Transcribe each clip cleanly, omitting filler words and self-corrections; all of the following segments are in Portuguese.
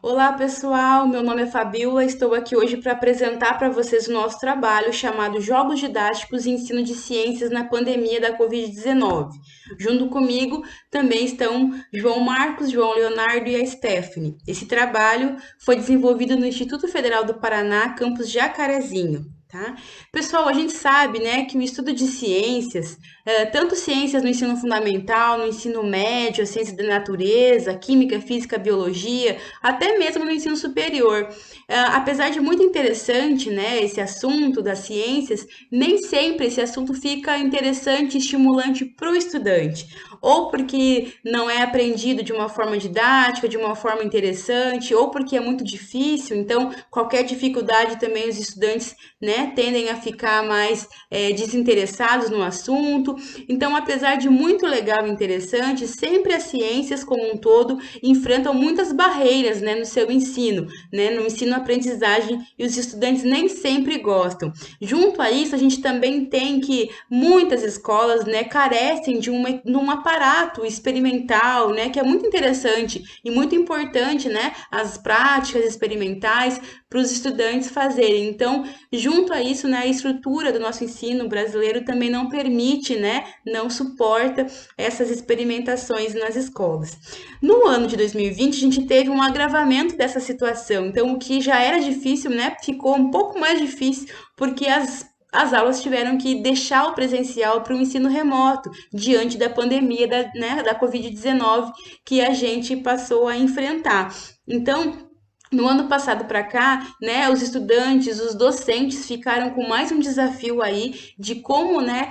Olá pessoal, meu nome é Fabiola, estou aqui hoje para apresentar para vocês o nosso trabalho chamado Jogos Didáticos e Ensino de Ciências na Pandemia da Covid-19. Junto comigo também estão João Marcos, João Leonardo e a Stephanie. Esse trabalho foi desenvolvido no Instituto Federal do Paraná, campus Jacarezinho. Tá? Pessoal, a gente sabe, né, que o estudo de ciências, tanto ciências no ensino fundamental, no ensino médio, ciência da natureza, química, física, biologia, até mesmo no ensino superior. Apesar de muito interessante, né, esse assunto das ciências, nem sempre esse assunto fica interessante e estimulante para o estudante. Ou porque não é aprendido de uma forma didática, de uma forma interessante, ou porque é muito difícil, então qualquer dificuldade também os estudantes, né, tendem a ficar mais desinteressados no assunto. Então, apesar de muito legal e interessante, sempre as ciências como um todo enfrentam muitas barreiras, né, no seu ensino, né, no ensino-aprendizagem, e os estudantes nem sempre gostam. Junto a isso, a gente também tem que muitas escolas, né, carecem de um aparato experimental, né, que é muito interessante e muito importante, né, as práticas experimentais para os estudantes fazerem. Então, junto a isso, né, a estrutura do nosso ensino brasileiro também não permite, né, não suporta essas experimentações nas escolas. No ano de 2020, a gente teve um agravamento dessa situação. Então, o que já era difícil, né, ficou um pouco mais difícil, porque as aulas tiveram que deixar o presencial para o ensino remoto, diante da pandemia da Covid-19 que a gente passou a enfrentar. Então, no ano passado para cá, né, os estudantes, os docentes ficaram com mais um desafio aí de como, né,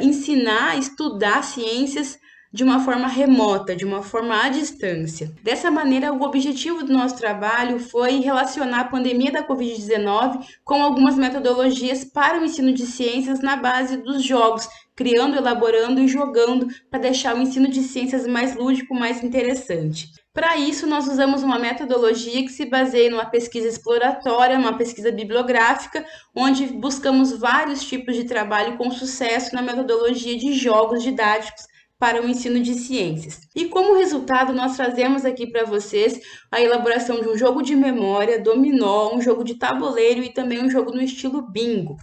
ensinar, estudar ciências de uma forma remota, de uma forma à distância. Dessa maneira, o objetivo do nosso trabalho foi relacionar a pandemia da Covid-19 com algumas metodologias para o ensino de ciências na base dos jogos, criando, elaborando e jogando para deixar o ensino de ciências mais lúdico, mais interessante. Para isso, nós usamos uma metodologia que se baseia numa pesquisa exploratória, uma pesquisa bibliográfica, onde buscamos vários tipos de trabalho com sucesso na metodologia de jogos didáticos para o ensino de ciências. E como resultado, nós trazemos aqui para vocês a elaboração de um jogo de memória, dominó, um jogo de tabuleiro e também um jogo no estilo bingo.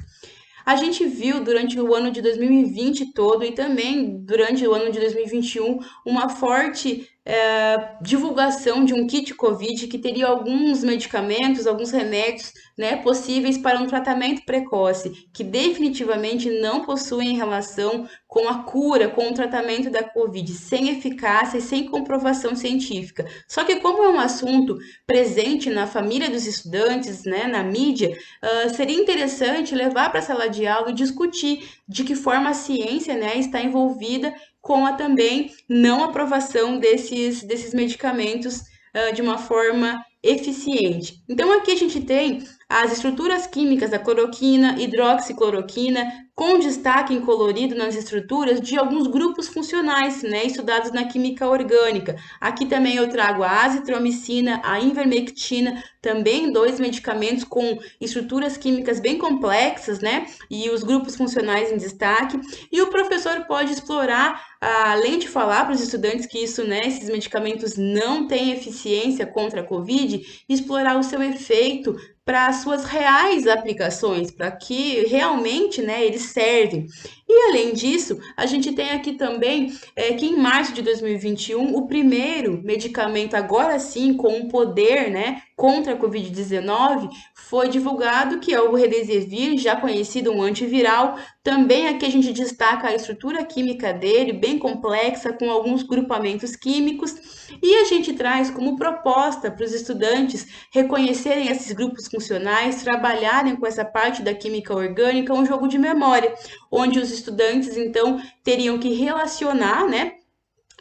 A gente viu durante o ano de 2020 todo e também durante o ano de 2021 uma forte divulgação de um kit COVID que teria alguns medicamentos, alguns remédios, né, possíveis para um tratamento precoce, que definitivamente não possuem relação com a cura, com o tratamento da COVID, sem eficácia e sem comprovação científica. Só que como é um assunto presente na família dos estudantes, né, na mídia, seria interessante levar para a sala de aula e discutir de que forma a ciência, né, está envolvida com a também não aprovação desses medicamentos de uma forma eficiente. Então, aqui a gente tem as estruturas químicas da cloroquina, hidroxicloroquina, com destaque em colorido nas estruturas de alguns grupos funcionais, né, estudados na química orgânica. Aqui também eu trago a azitromicina, a ivermectina, também dois medicamentos com estruturas químicas bem complexas, né, e os grupos funcionais em destaque. E o professor pode explorar, além de falar para os estudantes que isso, né, esses medicamentos não têm eficiência contra a COVID, explorar o seu efeito para as suas reais aplicações, para que realmente, né, eles servem. E além disso, a gente tem aqui também que em março de 2021, o primeiro medicamento, agora sim, com um poder, né, contra a Covid-19, foi divulgado, que é o Remdesivir, já conhecido um antiviral. Também aqui a gente destaca a estrutura química dele, bem complexa, com alguns grupamentos químicos, e a gente traz como proposta para os estudantes reconhecerem esses grupos funcionais, trabalharem com essa parte da química orgânica, um jogo de memória, onde os estudantes, então, teriam que relacionar, né,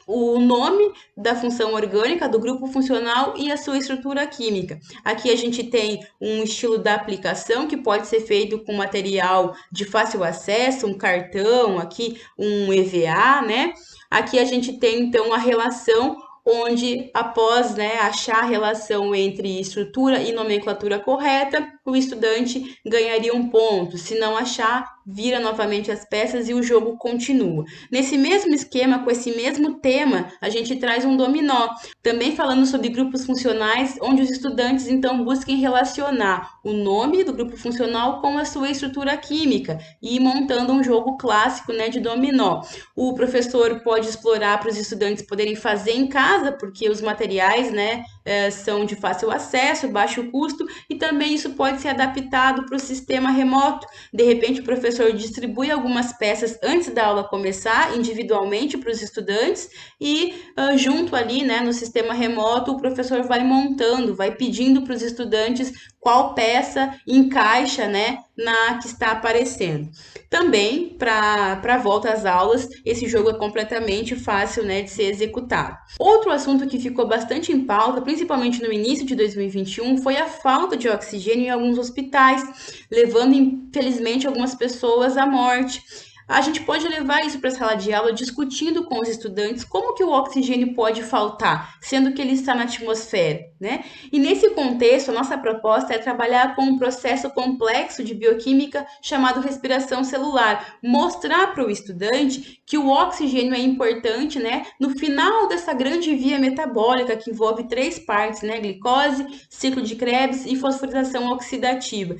o nome da função orgânica, do grupo funcional e a sua estrutura química. Aqui a gente tem um estilo da aplicação que pode ser feito com material de fácil acesso, um cartão, aqui um EVA, né? Aqui a gente tem então a relação onde, após, né, achar a relação entre estrutura e nomenclatura correta, o estudante ganharia um ponto. Se não achar, vira novamente as peças e o jogo continua. Nesse mesmo esquema, com esse mesmo tema, a gente traz um dominó, também falando sobre grupos funcionais, onde os estudantes então busquem relacionar o nome do grupo funcional com a sua estrutura química e ir montando um jogo clássico, né, de dominó. O professor pode explorar para os estudantes poderem fazer em casa, porque os materiais, né, são de fácil acesso, baixo custo, e também isso pode ser adaptado para o sistema remoto. De repente, o professor distribui algumas peças antes da aula começar, individualmente para os estudantes, e junto ali, né, no sistema remoto, o professor vai montando, vai pedindo para os estudantes qual peça encaixa, né, na que está aparecendo. Também, para a volta às aulas, esse jogo é completamente fácil, né, de ser executado. Outro assunto que ficou bastante em pauta, principalmente no início de 2021, foi a falta de oxigênio em alguns hospitais, levando, infelizmente, algumas pessoas à morte. A gente pode levar isso para a sala de aula discutindo com os estudantes como que o oxigênio pode faltar, sendo que ele está na atmosfera, né? E nesse contexto, a nossa proposta é trabalhar com um processo complexo de bioquímica chamado respiração celular, mostrar para o estudante que o oxigênio é importante, né? No final dessa grande via metabólica que envolve 3 partes, né? Glicose, ciclo de Krebs e fosforilação oxidativa.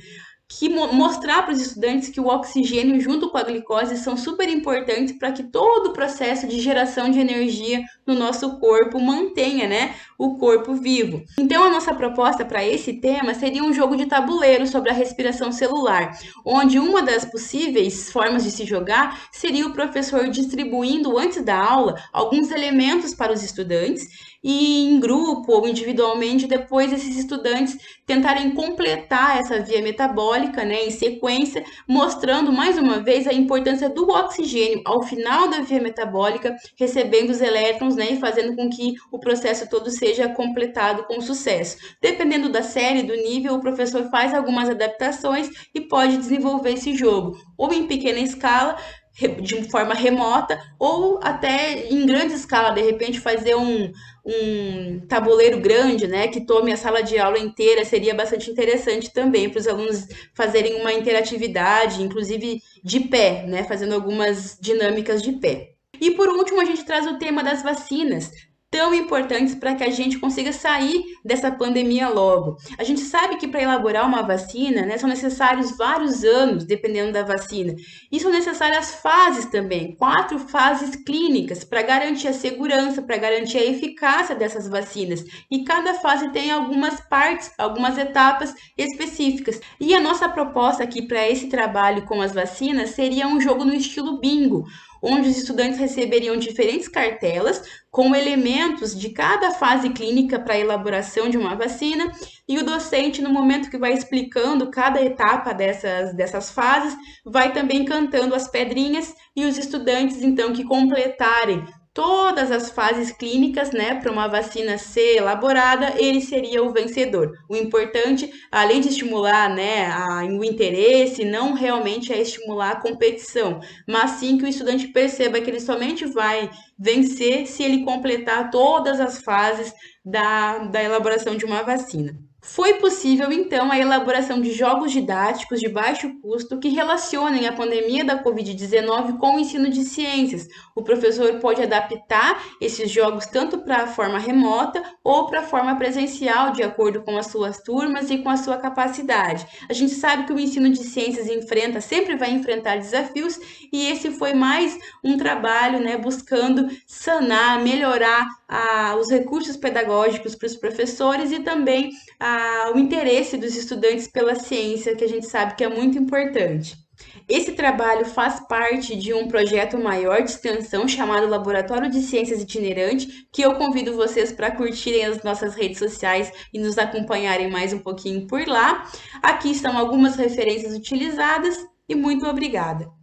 Mostrar para os estudantes que o oxigênio junto com a glicose são super importantes para que todo o processo de geração de energia no nosso corpo mantenha, né, o corpo vivo. Então, a nossa proposta para esse tema seria um jogo de tabuleiro sobre a respiração celular, onde uma das possíveis formas de se jogar seria o professor distribuindo antes da aula alguns elementos para os estudantes e em grupo ou individualmente depois esses estudantes tentarem completar essa via metabólica, né, em sequência, mostrando mais uma vez a importância do oxigênio ao final da via metabólica, recebendo os elétrons, né, e fazendo com que o processo todo seja completado com sucesso. Dependendo da série, do nível, o professor faz algumas adaptações e pode desenvolver esse jogo, ou em pequena escala, de forma remota, ou até em grande escala, de repente fazer um tabuleiro grande, né, que tome a sala de aula inteira, seria bastante interessante também para os alunos fazerem uma interatividade, inclusive de pé, né, fazendo algumas dinâmicas de pé. E por último, a gente traz o tema das vacinas, tão importantes para que a gente consiga sair dessa pandemia logo. A gente sabe que para elaborar uma vacina, né, são necessários vários anos, dependendo da vacina. E são necessárias fases também, 4 fases clínicas para garantir a segurança, para garantir a eficácia dessas vacinas. E cada fase tem algumas partes, algumas etapas específicas. E a nossa proposta aqui para esse trabalho com as vacinas seria um jogo no estilo bingo, onde os estudantes receberiam diferentes cartelas com elementos de cada fase clínica para a elaboração de uma vacina, e o docente, no momento que vai explicando cada etapa dessas fases, vai também cantando as pedrinhas, e os estudantes, então, que completarem todas as fases clínicas, né, para uma vacina ser elaborada, ele seria o vencedor. O importante, além de estimular, né, o interesse, não realmente é estimular a competição, mas sim que o estudante perceba que ele somente vai vencer se ele completar todas as fases da elaboração de uma vacina. Foi possível, então, a elaboração de jogos didáticos de baixo custo que relacionem a pandemia da Covid-19 com o ensino de ciências. O professor pode adaptar esses jogos tanto para a forma remota ou para a forma presencial, de acordo com as suas turmas e com a sua capacidade. A gente sabe que o ensino de ciências sempre vai enfrentar desafios, e esse foi mais um trabalho, né, buscando sanar, melhorar os recursos pedagógicos para os professores e também o interesse dos estudantes pela ciência, que a gente sabe que é muito importante. Esse trabalho faz parte de um projeto maior de extensão chamado Laboratório de Ciências Itinerante, que eu convido vocês para curtirem as nossas redes sociais e nos acompanharem mais um pouquinho por lá. Aqui estão algumas referências utilizadas e muito obrigada!